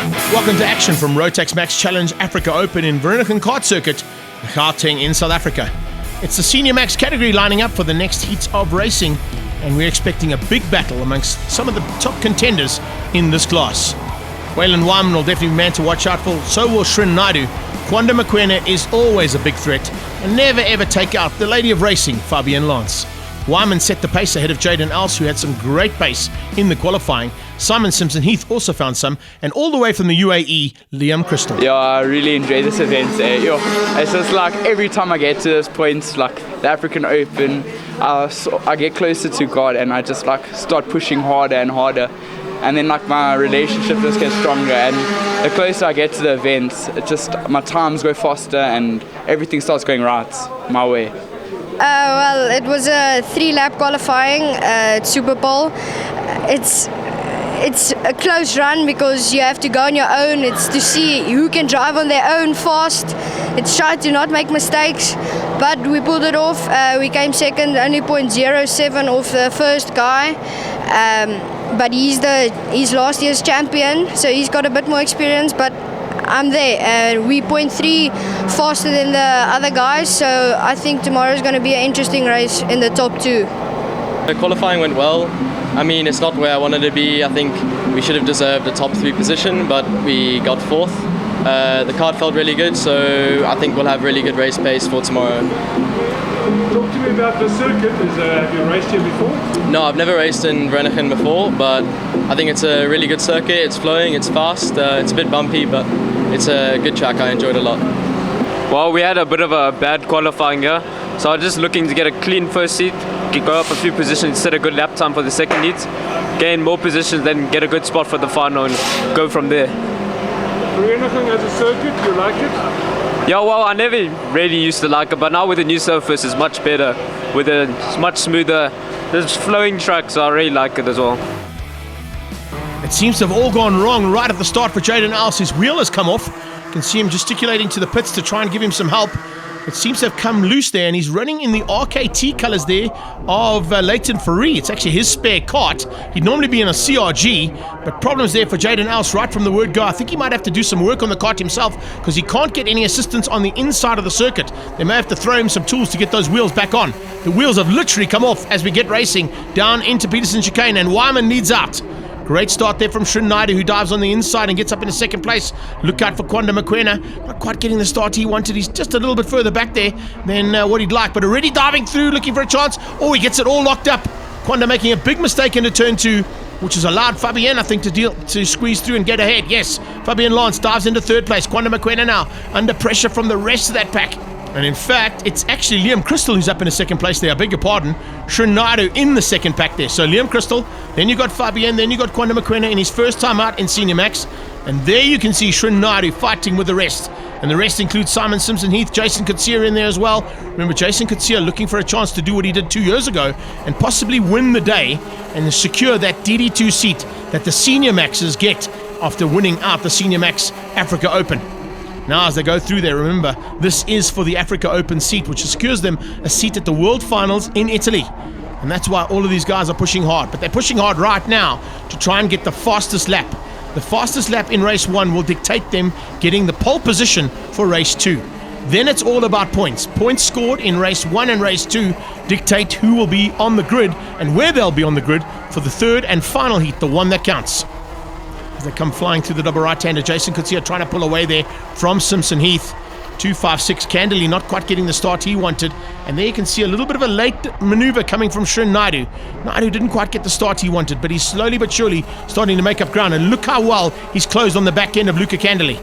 Welcome to action from Rotax Max Challenge Africa Open in Vereeniging Kart Circuit, Gauteng in South Africa. It's the Senior Max category lining up for the next heats of racing, and we're expecting a big battle amongst some of the top contenders in this class. Waylon Wyman will definitely be man to watch out for, so will Srin Naidu. Kwanda Mokoena is always a big threat, and never ever take out the lady of racing, Fabienne Lance. Wyman set the pace ahead of Jaden Els, who had some great pace in the qualifying. Simon Simpson-Heath also found some, and all the way from the UAE, Liam Crystal. Yeah, I really enjoy this event. It's just like every time I get to this point, like the African Open, I get closer to God, and I just like start pushing harder and harder. And then like my relationship just gets stronger, and the closer I get to the events, it just my times go faster and everything starts going right my way. Well, it was a 3-lap qualifying at Super Bowl. It's a close run because you have to go on your own. It's to see who can drive on their own fast. It's try to not make mistakes, but we pulled it off. We came second, only 0.07 off the first guy. But he's last year's champion, so he's got a bit more experience, but I'm there. We 0.3 faster than the other guys, so I think tomorrow's going to be an interesting race in the top two. The qualifying went well. I mean, it's not where I wanted to be. I think we should have deserved a top 3 position, but we got 4th. The kart felt really good, so I think we'll have really good race pace for tomorrow. Talk to me about the circuit. Have you raced here before? No, I've never raced in Vereeniging before, but I think it's a really good circuit. It's flowing, it's fast, it's a bit bumpy, but it's a good track. I enjoyed it a lot. Well, we had a bit of a bad qualifying here, so I was just looking to get a clean first seat, go up a few positions, set a good lap time for the second heat, gain more positions, then get a good spot for the final and go from there. Vereeniging as a circuit, you like it? Yeah, well, I never really used to like it, but now with the new surface it's much better, with a much smoother, there's flowing tracks, so I really like it as well. It seems to have all gone wrong right at the start for Jaden Els. His wheel has come off. You can see him gesticulating to the pits to try and give him some help. It seems to have come loose there, and he's running in the RKT colours there of Leighton Fourie. It's actually his spare kart. He'd normally be in a CRG, but problems there for Jaden Els right from the word go. I think he might have to do some work on the kart himself because he can't get any assistance on the inside of the circuit. They may have to throw him some tools to get those wheels back on. The wheels have literally come off as we get racing down into Peterson Chicane, and Wyman leads out. Great start there from Srin Naidu, who dives on the inside and gets up into second place. Look out for Kwanda Mokoena. Not quite getting the start he wanted. He's just a little bit further back there than what he'd like, but already diving through, looking for a chance. Oh, he gets it all locked up. Kwanda making a big mistake into turn 2, which has allowed Fabienne, I think, to squeeze through and get ahead. Yes, Fabienne Lance dives into third place. Kwanda Mokoena now under pressure from the rest of that pack. And in fact, it's actually Liam Crystal who's up in the second place there. I beg your pardon. Srin Naidu in the second pack there. So Liam Crystal, then you got Fabienne, then you got Kwanda Mokoena in his first time out in Senior Max. And there you can see Srin Naidu fighting with the rest. And the rest includes Simon Simpson-Heath, Jason Kutsia in there as well. Remember, Jason Kutsia looking for a chance to do what he did 2 years ago and possibly win the day and secure that DD2 seat that the Senior Maxes get after winning out the Senior Max Africa Open. Now as they go through there, remember, this is for the Africa Open seat, which secures them a seat at the World Finals in Italy. And that's why all of these guys are pushing hard. But they're pushing hard right now to try and get the fastest lap. The fastest lap in race 1 will dictate them getting the pole position for race 2. Then it's all about points. Points scored in race 1 and race 2 dictate who will be on the grid and where they'll be on the grid for the third and final heat, the one that counts. They come flying through the double right-hander. Jason Kutsia trying to pull away there from Simpson-Heath. 256 Candily not quite getting the start he wanted. And there you can see a little bit of a late maneuver coming from Srin Naidu. Naidu didn't quite get the start he wanted, but he's slowly but surely starting to make up ground. And look how well he's closed on the back end of Luca Candily.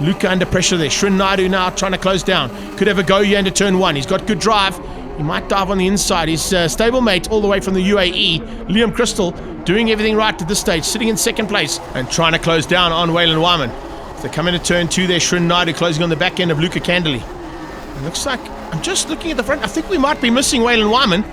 Luca under pressure there. Srin Naidu now trying to close down. Could have a go here into turn 1. He's got good drive. He might dive on the inside. His stablemate all the way from the UAE, Liam Crystal, doing everything right at this stage, sitting in second place and trying to close down on Waylon Wyman. As they come into turn 2 there, Srin Naidu closing on the back end of Luca Candily. It looks like, I'm just looking at the front, I think we might be missing Waylon Wyman.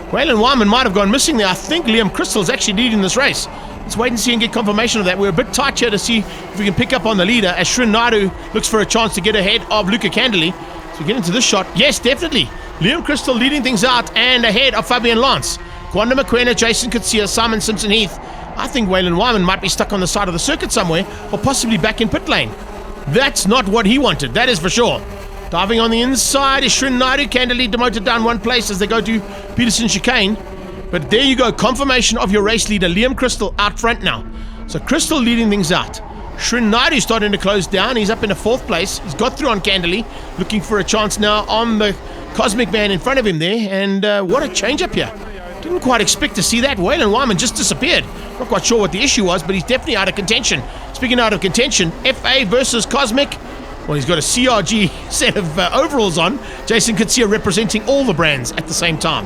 Waylon Wyman might have gone missing there. I think Liam Crystal is actually leading this race. Let's wait and see and get confirmation of that. We're a bit tight here to see if we can pick up on the leader as Srin Naidu looks for a chance to get ahead of Luca Candily. So we get into this shot. Yes, definitely. Liam Crystal leading things out and ahead of Fabienne Lance. Kwanda Mokoena, Jason Kutsia, Simon Simpson-Heath I think Waylon Wyman might be stuck on the side of the circuit somewhere, or possibly back in pit lane. That's not what he wanted, that is for sure. Diving on the inside is Srin Naidu, candidly demoted down one place as they go to Peterson chicane. But there you go, confirmation of your race leader, Liam Crystal, out front now. So Crystal leading things out. Srin Naidu starting to close down. He's up in a 4th place. He's got through on Candlely, looking for a chance now on the Cosmic Man in front of him there. And what a change up here. Didn't quite expect to see that. Waylon Wyman just disappeared. Not quite sure what the issue was, but he's definitely out of contention. Speaking out of contention, FA versus Cosmic. Well, he's got a CRG set of overalls on. Jason Kutsia representing all the brands at the same time.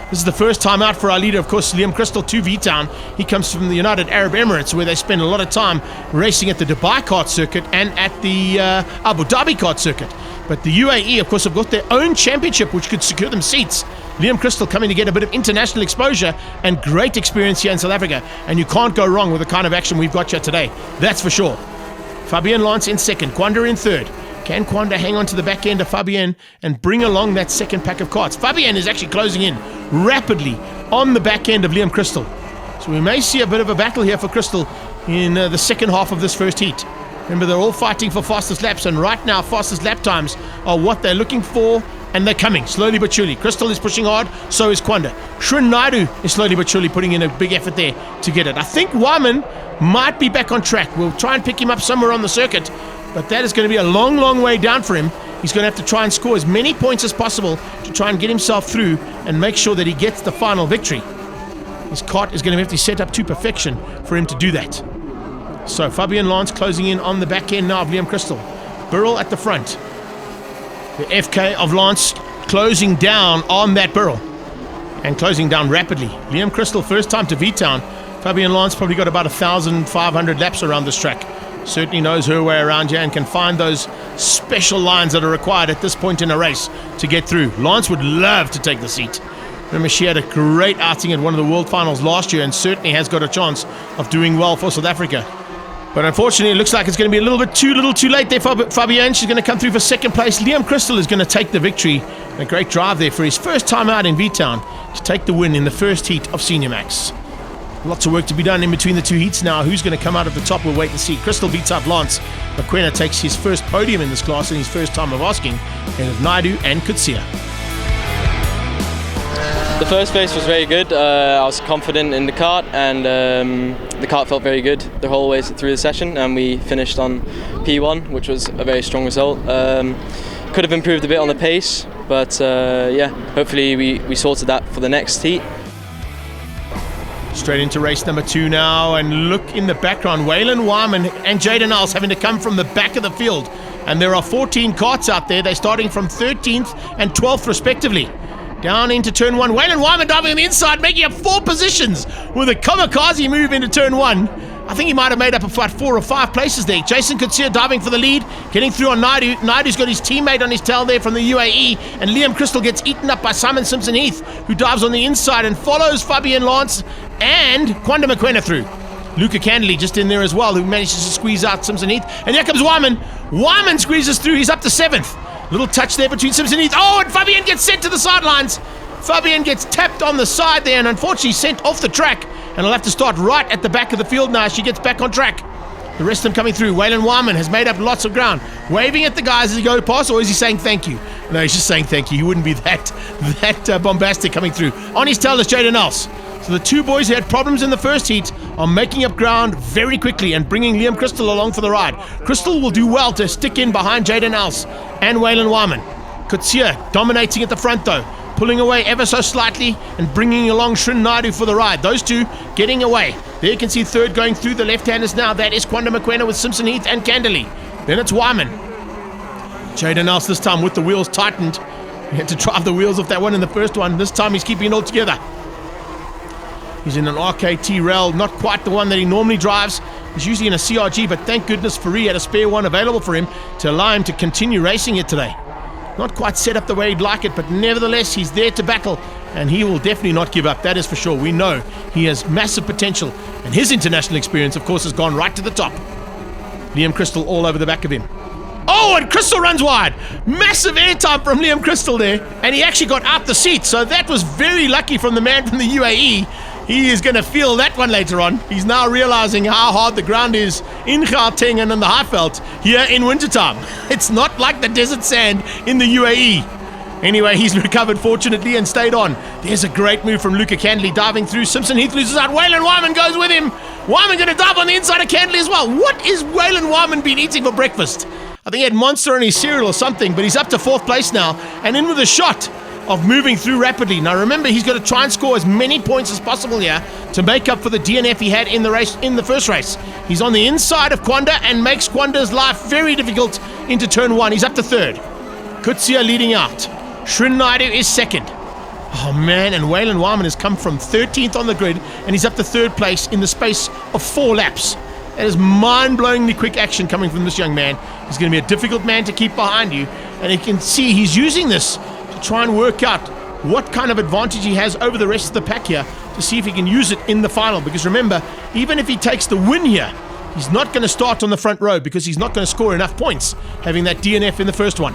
This is the first time out for our leader, of course, Liam Crystal to V-Town. He comes from the United Arab Emirates, where they spend a lot of time racing at the Dubai kart circuit and at the Abu Dhabi kart circuit. But the UAE, of course, have got their own championship, which could secure them seats. Liam Crystal coming to get a bit of international exposure and great experience here in South Africa. And you can't go wrong with the kind of action we've got here today. That's for sure. Fabian Lance in 2nd, Quanda in 3rd. Can Quanda hang on to the back end of Fabian and bring along that second pack of carts? Fabian is actually closing in rapidly on the back end of Liam Crystal. So we may see a bit of a battle here for Crystal in the second half of this first heat. Remember, they're all fighting for fastest laps, and right now fastest lap times are what they're looking for, and they're coming slowly but surely. Crystal is pushing hard, so is Quanda. Srin Naidu is slowly but surely putting in a big effort there to get it. I think Wyman might be back on track. We'll try and pick him up somewhere on the circuit, but that is going to be a long, long way down for him. He's going to have to try and score as many points as possible to try and get himself through and make sure that he gets the final victory. His kart is going to have to be set up to perfection for him to do that. So Fabian Lance closing in on the back end now of Liam Crystal. Burrell at the front. The FK of Lance closing down on that Burrell. And closing down rapidly. Liam Crystal, first time to V-Town. Fabian Lance probably got about 1,500 laps around this track. Certainly knows her way around here and can find those special lines that are required at this point in a race to get through. Lance would love to take the seat. Remember, she had a great outing at one of the World Finals last year and certainly has got a chance of doing well for South Africa. But unfortunately, it looks like it's going to be a little too late there for Fabienne. She's going to come through for 2nd place. Liam Crystal is going to take the victory. A great drive there for his first time out in V-Town to take the win in the first heat of Senior Max. Lots of work to be done in between the two heats now. Who's going to come out of the top? We'll wait and see. Crystal beats up Lance. McQuena takes his first podium in this class in his first time of asking, ahead of Naidu and Kutsia. The first race was very good. I was confident in the kart, and the kart felt very good the whole way through the session, and we finished on P1, which was a very strong result. Could have improved a bit on the pace, but yeah, hopefully we sorted that for the next heat. Straight into race number 2 now, and look in the background, Waylon Wyman and Jaden Iles having to come from the back of the field. And there are 14 karts out there. They're starting from 13th and 12th respectively. Down into turn 1. Waylon Wyman diving on the inside, making up 4 positions with a kamikaze move into turn 1. I think he might have made up about 4 or 5 places there. Jason Kutsia diving for the lead, getting through on Naidu. Naidu's got his teammate on his tail there from the UAE, and Liam Crystal gets eaten up by Simon Simpson-Heath, who dives on the inside and follows Fabian Lance and Quanda McQuena through. Luca Candley just in there as well, who manages to squeeze out Simpson-Heath. And here comes Wyman. Wyman squeezes through. He's up to 7th. Little touch there between Simpson-Heath. Oh, and Fabian gets sent to the sidelines. Fabian gets tapped on the side there and unfortunately sent off the track. And he'll have to start right at the back of the field now as she gets back on track. The rest of them coming through. Waylon Wyman has made up lots of ground. Waving at the guys as he goes past, or is he saying thank you? No, he's just saying thank you. He wouldn't be that bombastic coming through. On his tail is Jaden Iles. So the two boys who had problems in the first heat are making up ground very quickly and bringing Liam Crystal along for the ride. Crystal will do well to stick in behind Jaden Iles and Waylon Wyman. Kutsia dominating at the front though, pulling away ever so slightly and bringing along Srin Naidu for the ride. Those two getting away. There you can see third going through the left-handers now. That is Quanda McQuena with Simpson-Heath and Candley. Then it's Wyman. Jaden Iles this time with the wheels tightened. He had to drive the wheels off that one in the first one. This time he's keeping it all together. He's in an RKT rail, not quite the one that he normally drives. He's usually in a CRG, but thank goodness Faree had a spare one available for him to allow him to continue racing it today. Not quite set up the way he'd like it, but nevertheless, he's there to battle, and he will definitely not give up, that is for sure. We know he has massive potential, and his international experience, of course, has gone right to the top. Liam Crystal all over the back of him. Oh, and Crystal runs wide. Massive airtime from Liam Crystal there, and he actually got out the seat, so that was very lucky from the man from the UAE. He is going to feel that one later on. He's now realizing how hard the ground is in Gauteng and in the Highveld here in wintertime. It's not like the desert sand in the UAE. Anyway, he's recovered fortunately and stayed on. There's a great move from Luca Candley diving through. Simpson Heath loses out. Waylon Wyman goes with him. Wyman going to dive on the inside of Candley as well. What is Waylon Wyman been eating for breakfast? I think he had Monster in his cereal or something, but he's up to 4th place now and in with a shot of moving through rapidly. Now remember, he's got to try and score as many points as possible here to make up for the DNF he had in the race, in the first race. He's on the inside of Kwanda and makes Kwanda's life very difficult into turn 1. He's up to 3rd. Kutsia leading out. Srin Naidu is 2nd. Oh man, and Waylon Wyman has come from 13th on the grid and he's up to 3rd place in the space of 4 laps. That is mind-blowingly quick action coming from this young man. He's going to be a difficult man to keep behind you, and you can see he's using this to try and work out what kind of advantage he has over the rest of the pack here to see if he can use it in the final. Because remember, even if he takes the win here, he's not going to start on the front row because he's not going to score enough points having that DNF in the first one.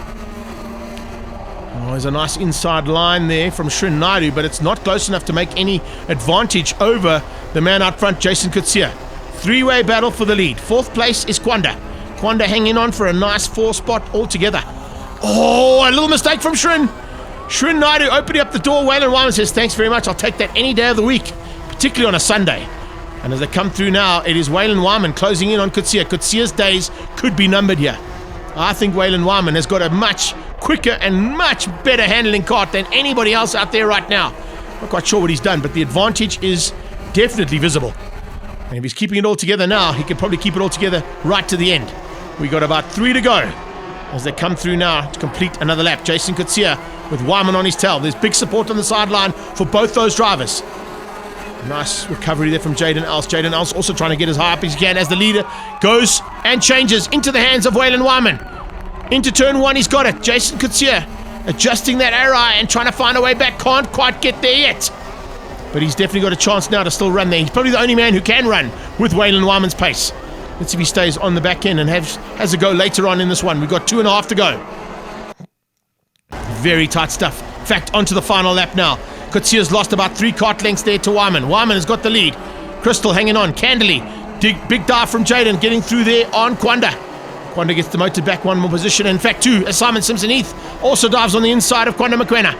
Oh, there's a nice inside line there from Srin Naidu, but it's not close enough to make any advantage over the man out front, Jason Kutsia. 3-way battle for the lead. 4th place is Kwanda. Kwanda hanging on for a nice 4 spot altogether. Oh, a little mistake from Srin. Srin Naidu opening up the door. Waylon Wyman says, thanks very much. I'll take that any day of the week, particularly on a Sunday. And as they come through now, it is Waylon Wyman closing in on Kutsia. Kutsia's days could be numbered here. I think Waylon Wyman has got a much quicker and much better handling kart than anybody else out there right now. Not quite sure what he's done, but the advantage is definitely visible. And if he's keeping it all together now, he can probably keep it all together right to the end. We got about 3 to go as they come through now to complete another lap. Jason Kutsia with Wyman on his tail. There's big support on the sideline for both those drivers. Nice recovery there from Jaden Else. Jaden Else also trying to get as high up as he can as the leader goes and changes into the hands of Waylon Wyman. Into turn 1, he's got it. Jason Kutsia adjusting that RI and trying to find a way back. Can't quite get there yet. But he's definitely got a chance now to still run there. He's probably the only man who can run with Waylon Wyman's pace. Let's see if he stays on the back end and has a go later on in this one. We've got 2.5 to go. Very tight stuff. In fact, onto the final lap now. Kutsia's lost about 3 kart lengths there to Wyman. Wyman has got the lead. Crystal hanging on. Candley. Big dive from Jaden getting through there on Kwanda. Kwanda gets demoted back 1 more position. In fact, 2 as Simon Simpson Heath also dives on the inside of Kwanda Mokoena.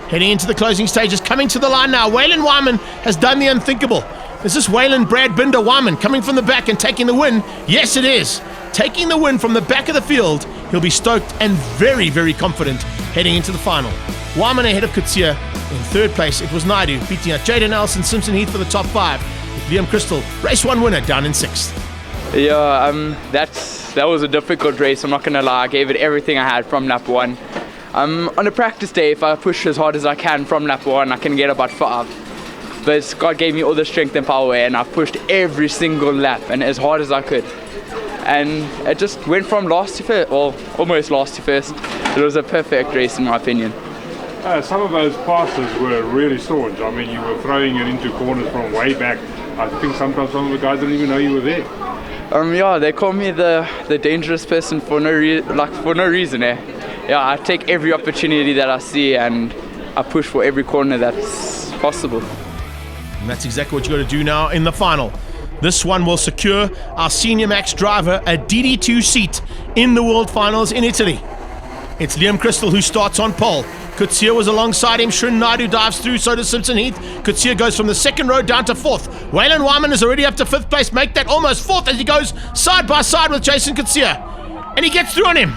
Heading into the closing stages, coming to the line now. Waylon Wyman has done the unthinkable. Is this Waylon Brad Binder Wyman coming from the back and taking the win? Yes, it is. Taking the win from the back of the field. He'll be stoked and very, very confident heading into the final. Wyman ahead of Kutsia. In 3rd place, it was Naidu, beating out Jaden Nelson, Simpson Heath for the top 5. With Liam Crystal, race 1 winner, down in 6th. Yeah, that was a difficult race, I'm not going to lie. I gave it everything I had from lap 1. On a practice day, if I push as hard as I can from lap 1, I can get about 5. But God gave me all the strength and power, and I pushed every single lap and as hard as I could. And it just went from last to first, well, almost last to first. It was a perfect race in my opinion. Some of those passes were really staunch. I mean, you were throwing it into corners from way back. I think sometimes some of the guys didn't even know you were there. Yeah, they call me the dangerous person for no reason. Yeah, I take every opportunity that I see and I push for every corner that's possible. And that's exactly what you got to do now in the final. This one will secure our Senior Max driver a DD2 seat in the World Finals in Italy. It's Liam Crystal who starts on pole. Kutsia was alongside him. Srin Naidu dives through, so does Simpson Heath. Kutsia goes from the 2nd row down to 4th. Waylon Wyman is already up to 5th place. Make that almost 4th as he goes side by side with Jason Kutsia. And he gets through on him.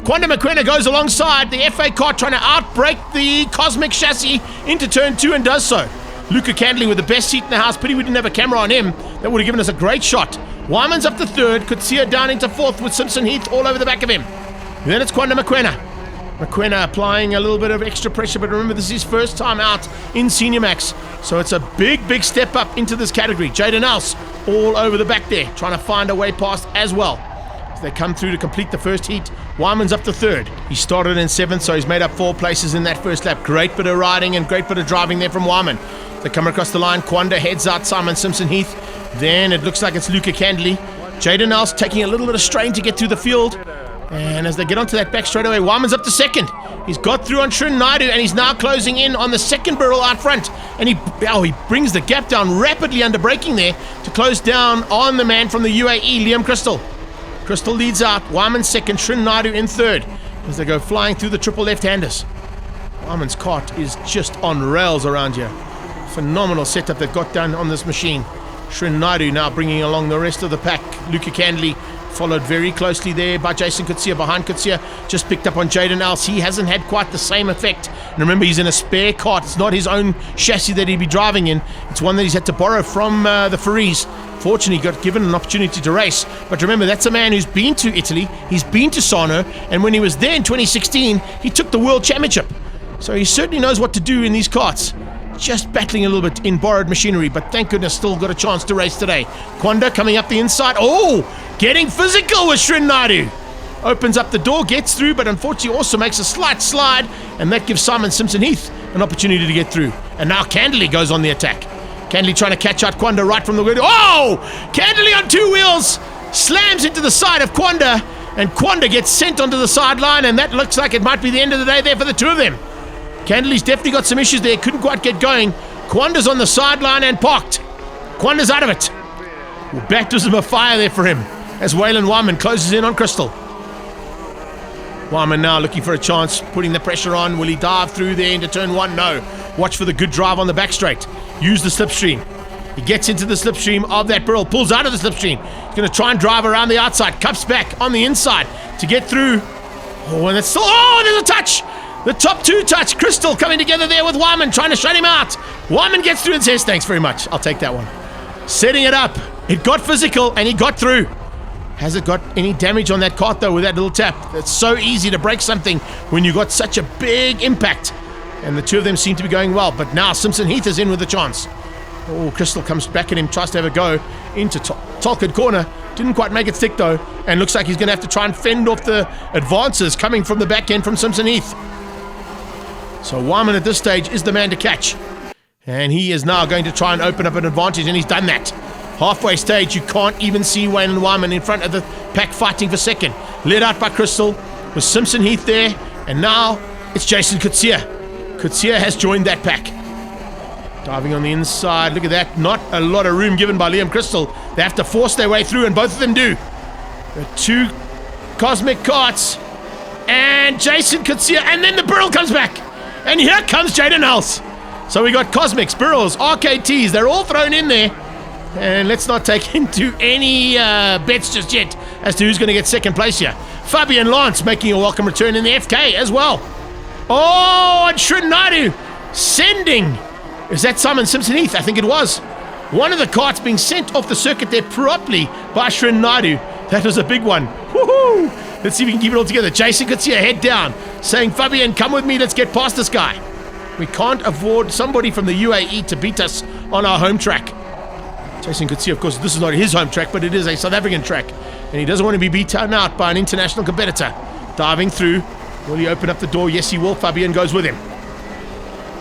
Kwanda Mokoena goes alongside the FA car trying to outbrake the Cosmic Chassis into turn 2 and does so. Luca Candley with the best seat in the house. Pity we didn't have a camera on him. That would have given us a great shot. Wyman's up to 3rd. Kutsia down into 4th with Simpson Heath all over the back of him. And then it's Kwanda Mokoena. Mokoena applying a little bit of extra pressure, but remember, this is his first time out in Senior Max. So it's a big step up into this category. Jaden Else all over the back there, trying to find a way past as well. As they come through to complete the first heat, Wyman's up to 3rd. He started in 7th, so he's made up 4 places in that first lap. Great bit of riding and great bit of driving there from Wyman. They come across the line. Kwanda heads out Simon Simpson Heath. Then it looks like it's Luca Candley. Jaden Else taking a little bit of strain to get through the field. And as they get onto that back straight away, Wyman's up to second. He's got through on Srin Naidu, and he's now closing in on the second barrel out front. And he brings the gap down rapidly under braking there to close down on the man from the UAE, Liam Crystal. Crystal leads out, Wyman second, Srin Naidu in third, as they go flying through the triple left-handers. Wyman's cart is just on rails around here. Phenomenal setup they've got done on this machine. Srin Naidu now bringing along the rest of the pack. Luca Candley followed very closely there by Jason Kutsia. Behind Kutsia, just picked up on Jaden Else. He hasn't had quite the same effect. And remember, he's in a spare cart. It's not his own chassis that he'd be driving in. It's one that he's had to borrow from the Faris. Fortunately, got given an opportunity to race. But remember, that's a man who's been to Italy. He's been to Sano. And when he was there in 2016, he took the World Championship. So he certainly knows what to do in these carts. Just battling a little bit in borrowed machinery, but thank goodness still got a chance to race today. Kwanda coming up the inside. Oh, getting physical with Srin Naidu. Opens up the door, gets through, but unfortunately also makes a slight slide, and that gives Simon Simpson-Heath an opportunity to get through. And now Candley goes on the attack. Candley trying to catch out Kwanda right from the window. Oh! Candley on two wheels slams into the side of Kwanda, and Kwanda gets sent onto the sideline, and that looks like it might be the end of the day there for the two of them. Candley's definitely got some issues there, couldn't quite get going. Kwanda's on the sideline and parked. Kwanda's out of it. Baptism of fire there for him as Waylon Wyman closes in on Crystal. Wyman now looking for a chance, putting the pressure on. Will he dive through there into turn one? No. Watch for the good drive on the back straight. Use the slipstream. He gets into the slipstream of that barrel, pulls out of the slipstream. He's going to try and drive around the outside, cups back on the inside to get through. Oh, and it's still, oh, there's a touch. The top two touch. Crystal coming together there with Wyman, trying to shut him out. Wyman gets through and says, thanks very much. I'll take that one. Setting it up. It got physical and he got through. Has it got any damage on that cart though with that little tap? It's so easy to break something when you got such a big impact. And the two of them seem to be going well. But now Simpson-Heath is in with a chance. Oh, Crystal comes back at him, tries to have a go into Tolkien corner. Didn't quite make it stick though. And looks like he's going to have to try and fend off the advances coming from the back end from Simpson-Heath. So Wyman at this stage is the man to catch. And he is now going to try and open up an advantage, and he's done that. Halfway stage, you can't even see Waylon Wyman in front of the pack fighting for second. Led out by Crystal, with Simpson-Heath there, and now it's Jason Kutsia. Kutsia has joined that pack. Diving on the inside, look at that. Not a lot of room given by Liam Crystal. They have to force their way through, and both of them do. The two Cosmic carts, and Jason Kutsia, and then the Burrell comes back. And here comes Jaden Else. So we got Cosmics, Burrells, RKTs, they're all thrown in there. And let's not take into any bets just yet as to who's going to get second place here. Fabian Lance making a welcome return in the FK as well. Oh, and Srin Naidu sending. Is that Simon Simpson-Heath? I think it was. One of the carts being sent off the circuit there properly by Srin Naidu. That was a big one. Woohoo! Let's see if we can keep it all together. Jason could see a head down, saying, Fabian, come with me, let's get past this guy. We can't afford somebody from the UAE to beat us on our home track. Jason could see, of course, this is not his home track, but it is a South African track. And he doesn't want to be beaten out by an international competitor. Diving through. Will he open up the door? Yes, he will. Fabian goes with him.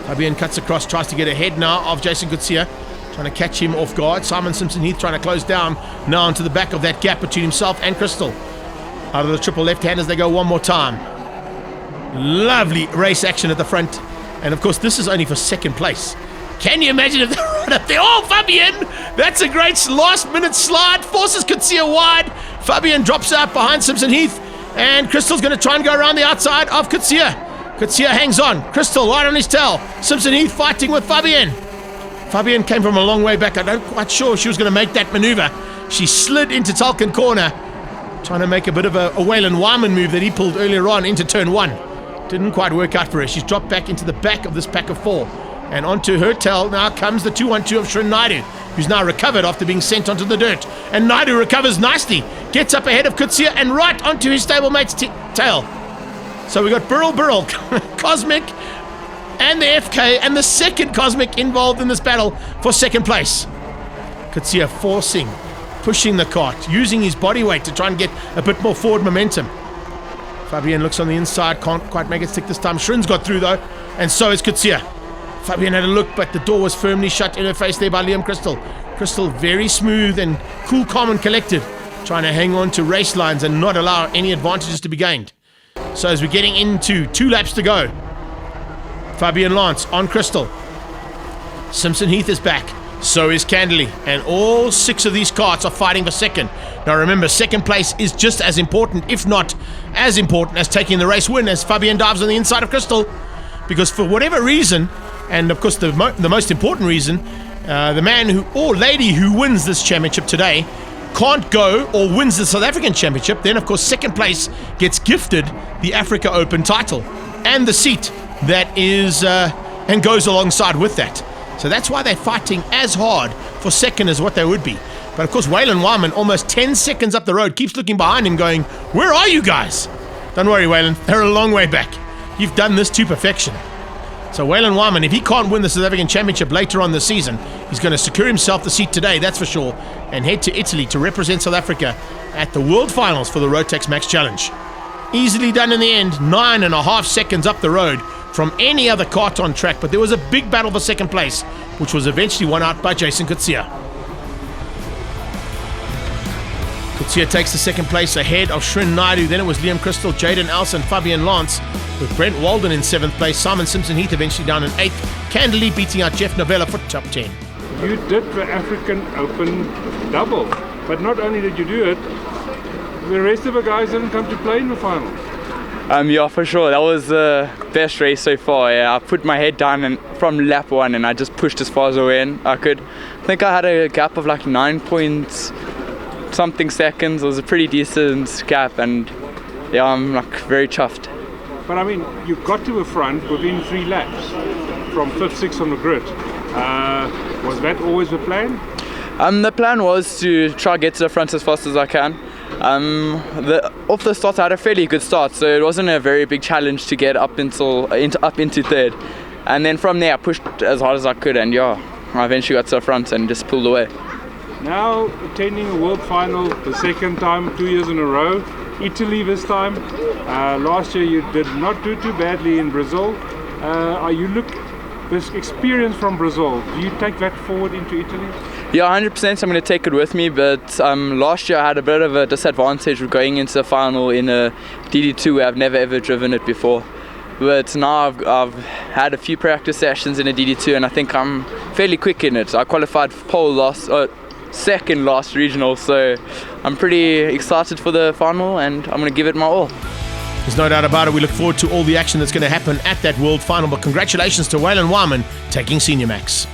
Fabian cuts across, tries to get ahead now of Jason Kutsia, trying to catch him off guard. Simon Simpson-Heath trying to close down now into the back of that gap between himself and Crystal. Out of the triple left-handers, they go one more time. Lovely race action at the front. And of course, this is only for second place. Can you imagine if they're right up there? Oh, Fabian! That's a great last-minute slide. Forces Kutsia wide. Fabian drops out behind Simpson-Heath. And Crystal's going to try and go around the outside of Kutsia. Kutsia hangs on. Crystal right on his tail. Simpson-Heath fighting with Fabian. Fabian came from a long way back. I'm not quite sure she was going to make that maneuver. She slid into Tulkin corner, trying to make a bit of a Waylon Wyman move that he pulled earlier on into turn one. Didn't quite work out for her. She's dropped back into the back of this pack of four. And onto her tail now comes the 2-1-2 of Srin Naidu, who's now recovered after being sent onto the dirt. And Naidu recovers nicely, gets up ahead of Kutsia and right onto his stablemate's tail. So we got Burrell, Cosmic, and the FK, and the second Cosmic involved in this battle for second place. Kutsia forcing, pushing the cart, using his body weight to try and get a bit more forward momentum. Fabian looks on the inside, can't quite make it stick this time. Shrin's got through though, and so is Kutsia. Fabian had a look, but the door was firmly shut in her face there by Liam Crystal. Crystal very smooth and cool, calm and collected. trying to hang on to race lines and not allow any advantages to be gained. So as we're getting into 2 laps to go, Fabian Lance on Crystal. Simpson Heath is back. So is Candley. And all 6 of these karts are fighting for second. Now remember, second place is just as important, if not as important, as taking the race win, as Fabian dives on the inside of Crystal. Because for whatever reason, and of course the most important reason, the man who or lady who wins this championship today can't go or wins the South African championship, then of course second place gets gifted the Africa Open title and the seat that is and goes alongside with that. So that's why they're fighting as hard for second as what they would be. But of course Waylon Wyman, almost 10 seconds up the road, keeps looking behind him going, where are you guys? Don't worry, Waylon, they're a long way back. You've done this to perfection. So Waylon Wyman, if he can't win the South African championship later on this season, he's going to secure himself the seat today, that's for sure, and head to Italy to represent South Africa at the World Finals for the Rotax Max Challenge. Easily done in the end, 9.5 seconds up the road from any other kart on track, but there was a big battle for second place, which was eventually won out by Jason Kutsia. Kutsia takes the second place ahead of Shrin Naidu, then it was Liam Crystal, Jaden Elson, Fabian Lance, with Brent Walden in 7th place, Simon Simpson Heath eventually down in 8th, Candley beating out Jeff Novella for top 10. You did the African Open double, but not only did you do it, the rest of the guys didn't come to play in the final. Yeah, for sure. That was the best race so far. Yeah, I put my head down and from lap 1 and I just pushed as far as I could. I think I had a gap of like 9 points something seconds. It was a pretty decent gap, and yeah, I'm like very chuffed. But I mean, you got to the front within 3 laps from 5th, 6th on the grid. Was that always the plan? The plan was to try get to the front as fast as I can. Off the start I had a fairly good start, so it wasn't a very big challenge to get up into 3rd, and then from there I pushed as hard as I could, and yeah, I eventually got to the front and just pulled away. Now attending a world final the 2nd time, 2 years in a row, Italy this time. Last year you did not do too badly in Brazil. This experience from Brazil, do you take that forward into Italy? Yeah, 100%. I'm going to take it with me, but last year I had a bit of a disadvantage with going into the final in a DD2 where I've never ever driven it before. But now I've had a few practice sessions in a DD2 and I think I'm fairly quick in it. I qualified for second last regional, so I'm pretty excited for the final and I'm going to give it my all. There's no doubt about it. We look forward to all the action that's going to happen at that World Final, but congratulations to Waylon Wyman taking Senior Max.